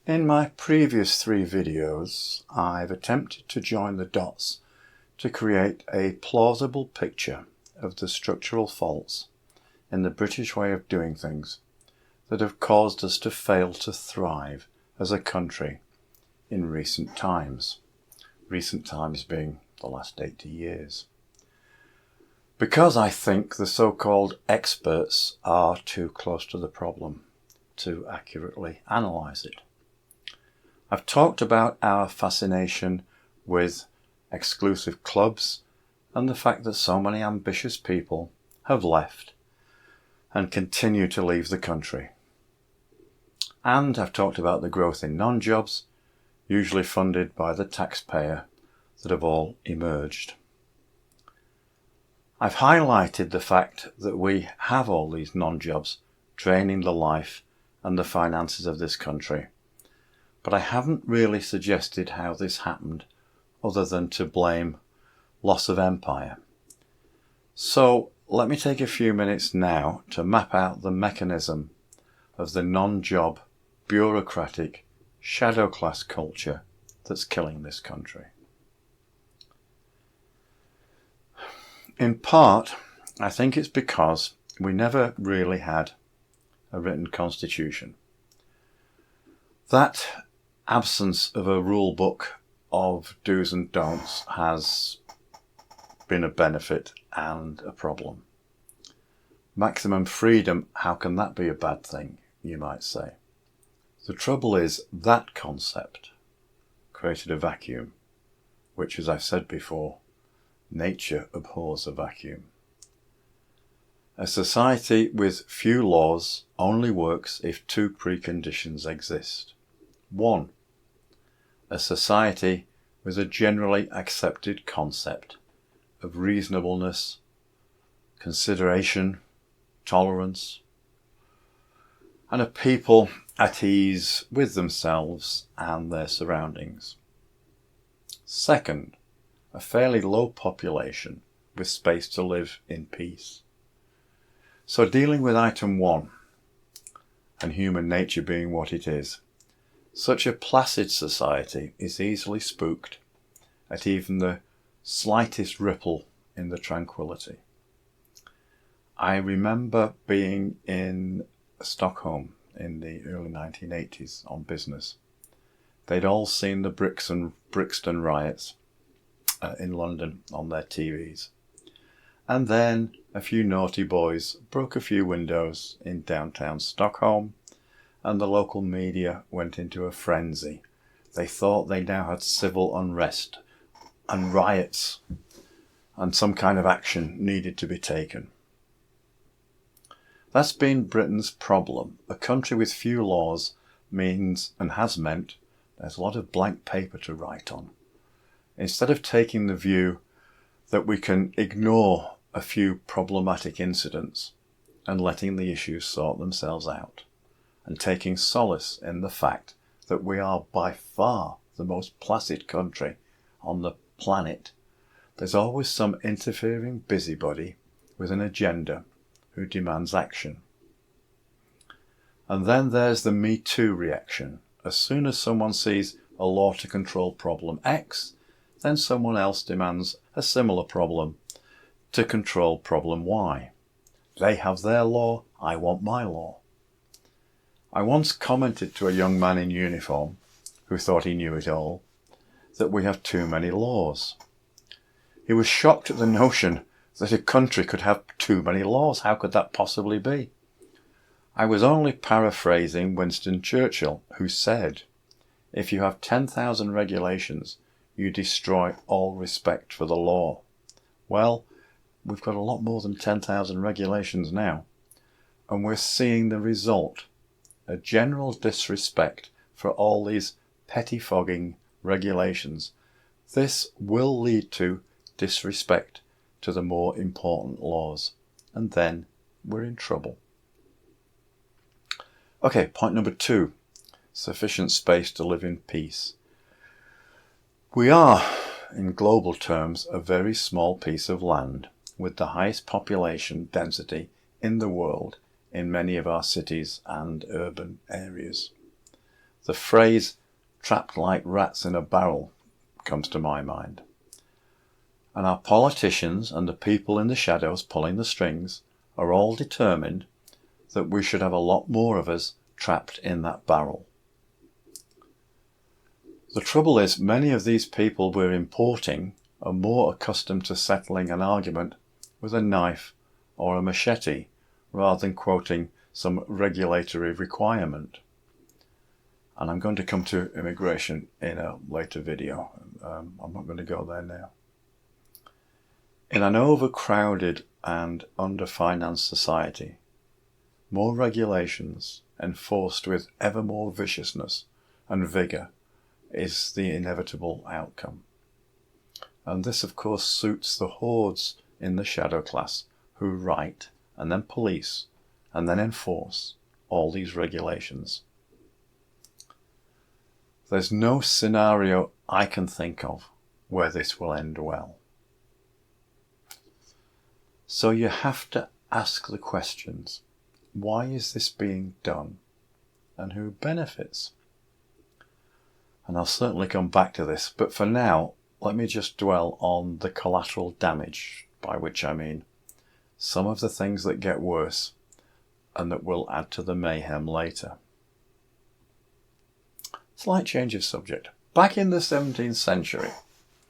In my previous 3 videos, I've attempted to join the dots to create a plausible picture of the structural faults in the British way of doing things that have caused us to fail to thrive as a country in recent times being the last 80 years. Because I think the so-called experts are too close to the problem to accurately analyse it. I've talked about our fascination with exclusive clubs and the fact that so many ambitious people have left and continue to leave the country. And I've talked about the growth in non-jobs, usually funded by the taxpayer, that have all emerged. I've highlighted the fact that we have all these non-jobs draining the life and the finances of this country. But I haven't really suggested how this happened other than to blame loss of empire. So let me take a few minutes now to map out the mechanism of the non-job, bureaucratic, shadow class culture that's killing this country. In part, I think it's because we never really had a written constitution. That absence of a rule book of do's and don'ts has been a benefit and a problem. Maximum freedom, how can that be a bad thing, you might say? The trouble is that concept created a vacuum, which, as I've said before, nature abhors a vacuum. A society with few laws only works if 2 preconditions exist. 1. A society with a generally accepted concept of reasonableness, consideration, tolerance, and a people at ease with themselves and their surroundings. 2. A fairly low population with space to live in peace. So dealing with item 1, and human nature being what it is, such a placid society is easily spooked at even the slightest ripple in the tranquility. I remember being in Stockholm in the early 1980s on business. They'd all seen the Brixton riots in London on their TVs. And then a few naughty boys broke a few windows in downtown Stockholm, and the local media went into a frenzy. They thought they now had civil unrest and riots, and some kind of action needed to be taken. That's been Britain's problem. A country with few laws means, and has meant, there's a lot of blank paper to write on. Instead of taking the view that we can ignore a few problematic incidents and letting the issues sort themselves out, and taking solace in the fact that we are by far the most placid country on the planet, there's always some interfering busybody with an agenda who demands action. And then there's the Me Too reaction. As soon as someone sees a law to control problem X, then someone else demands a similar problem to control problem Y. They have their law, I want my law. I once commented to a young man in uniform, who thought he knew it all, that we have too many laws. He was shocked at the notion that a country could have too many laws. How could that possibly be? I was only paraphrasing Winston Churchill, who said, if you have 10,000 regulations, you destroy all respect for the law. Well, we've got a lot more than 10,000 regulations now, and we're seeing the result. A general disrespect for all these pettifogging regulations. This will lead to disrespect to the more important laws, and then we're in trouble. Okay, point number 2, sufficient space to live in peace. We are, in global terms, a very small piece of land with the highest population density in the world in many of our cities and urban areas. The phrase "trapped like rats in a barrel" comes to my mind. And our politicians and the people in the shadows pulling the strings are all determined that we should have a lot more of us trapped in that barrel. The trouble is, many of these people we're importing are more accustomed to settling an argument with a knife or a machete rather than quoting some regulatory requirement. And I'm going to come to immigration in a later video. I'm not going to go there now. In an overcrowded and underfinanced society, more regulations enforced with ever more viciousness and vigour is the inevitable outcome. And this, of course, suits the hordes in the shadow class who write and then police and then enforce all these regulations. There's no scenario I can think of where this will end well. So you have to ask the questions. Why is this being done? And who benefits? And I'll certainly come back to this, but for now, let me just dwell on the collateral damage, by which I mean some of the things that get worse and that will add to the mayhem later. Slight change of subject. Back in the 17th century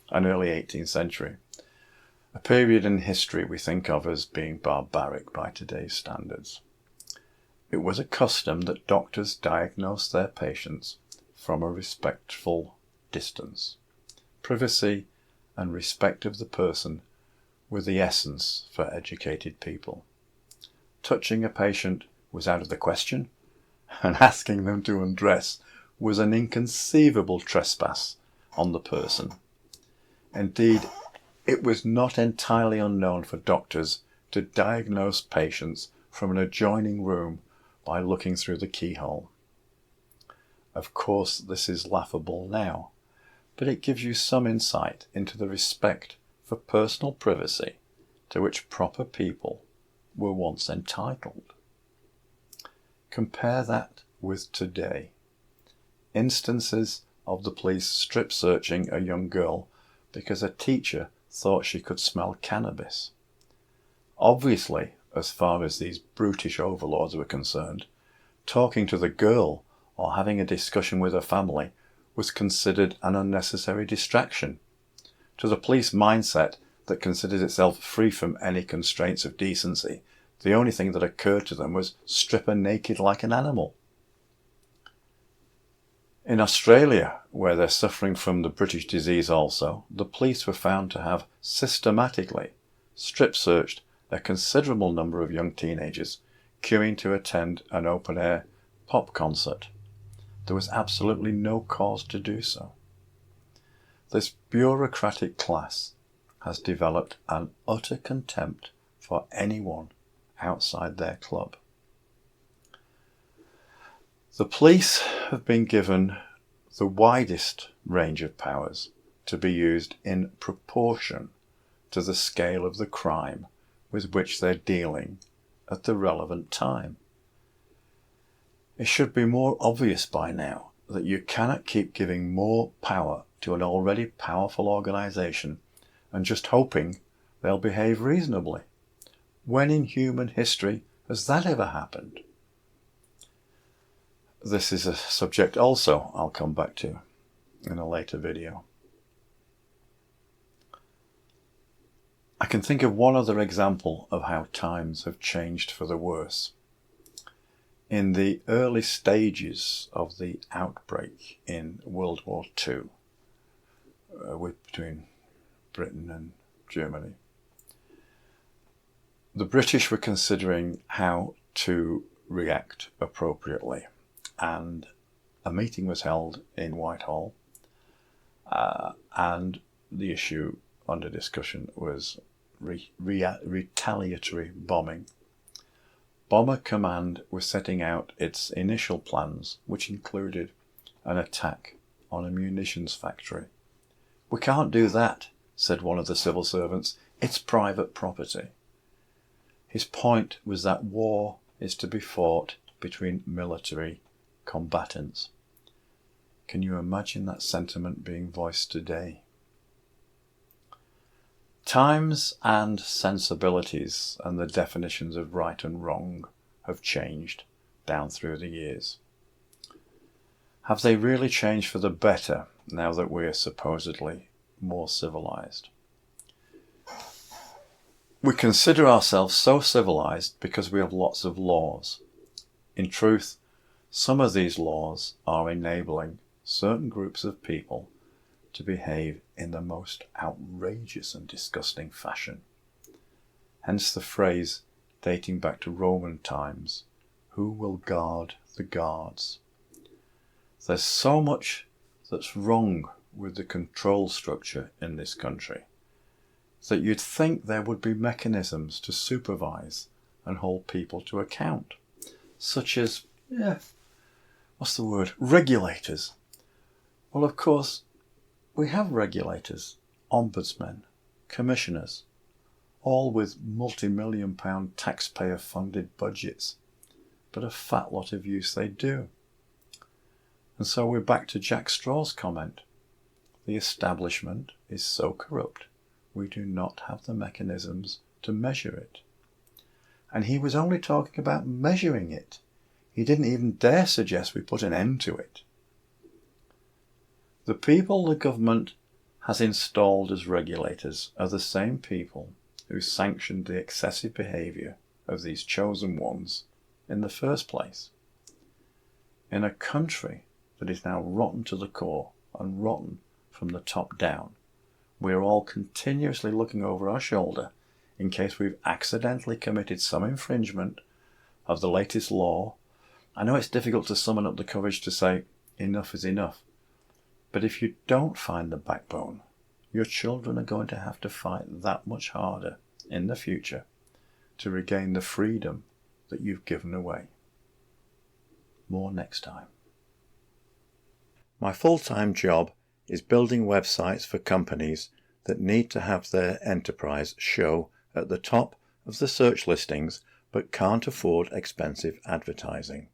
and early 18th century, a period in history we think of as being barbaric by today's standards, it was a custom that doctors diagnosed their patients from a respectful distance. Privacy and respect of the person were the essence for educated people. Touching a patient was out of the question, and asking them to undress was an inconceivable trespass on the person. Indeed, it was not entirely unknown for doctors to diagnose patients from an adjoining room by looking through the keyhole. Of course, this is laughable now, but it gives you some insight into the respect for personal privacy to which proper people were once entitled. Compare that with today. Instances of the police strip searching a young girl because a teacher thought she could smell cannabis. Obviously, as far as these brutish overlords were concerned, talking to the girl or having a discussion with her family was considered an unnecessary distraction. To the police mindset that considered itself free from any constraints of decency, the only thing that occurred to them was strip her naked like an animal. In Australia, where they're suffering from the British disease also, the police were found to have systematically strip-searched a considerable number of young teenagers queuing to attend an open-air pop concert. There was absolutely no cause to do so. This bureaucratic class has developed an utter contempt for anyone outside their club. The police have been given the widest range of powers to be used in proportion to the scale of the crime with which they're dealing at the relevant time. It should be more obvious by now that you cannot keep giving more power to an already powerful organisation and just hoping they'll behave reasonably. When in human history has that ever happened? This is a subject also I'll come back to in a later video. I can think of one other example of how times have changed for the worse. In the early stages of the outbreak in World War II, between Britain and Germany, the British were considering how to react appropriately, and a meeting was held in Whitehall, and the issue under discussion was retaliatory bombing. Bomber Command was setting out its initial plans, which included an attack on a munitions factory. "We can't do that," said one of the civil servants. "It's private property." His point was that war is to be fought between military combatants. Can you imagine that sentiment being voiced today? Times and sensibilities and the definitions of right and wrong have changed down through the years. Have they really changed for the better now that we're supposedly more civilized? We consider ourselves so civilized because we have lots of laws. In truth, some of these laws are enabling certain groups of people to behave in the most outrageous and disgusting fashion. Hence the phrase dating back to Roman times, "Who will guard the guards?" There's so much that's wrong with the control structure in this country that you'd think there would be mechanisms to supervise and hold people to account, such as, regulators. Well, of course, we have regulators, ombudsmen, commissioners, all with multi-million-pound taxpayer-funded budgets, but a fat lot of use they do. And so we're back to Jack Straw's comment. The establishment is so corrupt, we do not have the mechanisms to measure it. And he was only talking about measuring it. He didn't even dare suggest we put an end to it. The people the government has installed as regulators are the same people who sanctioned the excessive behaviour of these chosen ones in the first place. In a country that is now rotten to the core and rotten from the top down, we're all continuously looking over our shoulder in case we've accidentally committed some infringement of the latest law. I know it's difficult to summon up the courage to say enough is enough, but if you don't find the backbone, your children are going to have to fight that much harder in the future to regain the freedom that you've given away. More next time. My full-time job is building websites for companies that need to have their enterprise show at the top of the search listings but can't afford expensive advertising.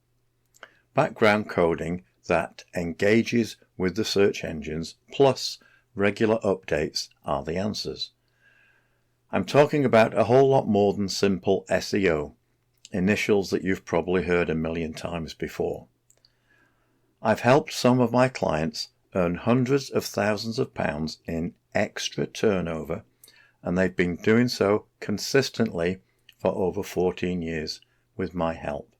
Background coding that engages with the search engines plus regular updates are the answers. I'm talking about a whole lot more than simple SEO, initials that you've probably heard a million times before. I've helped some of my clients earn hundreds of thousands of pounds in extra turnover, and they've been doing so consistently for over 14 years with my help.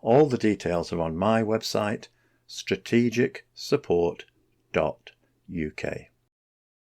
All the details are on my website, strategicsupport.uk.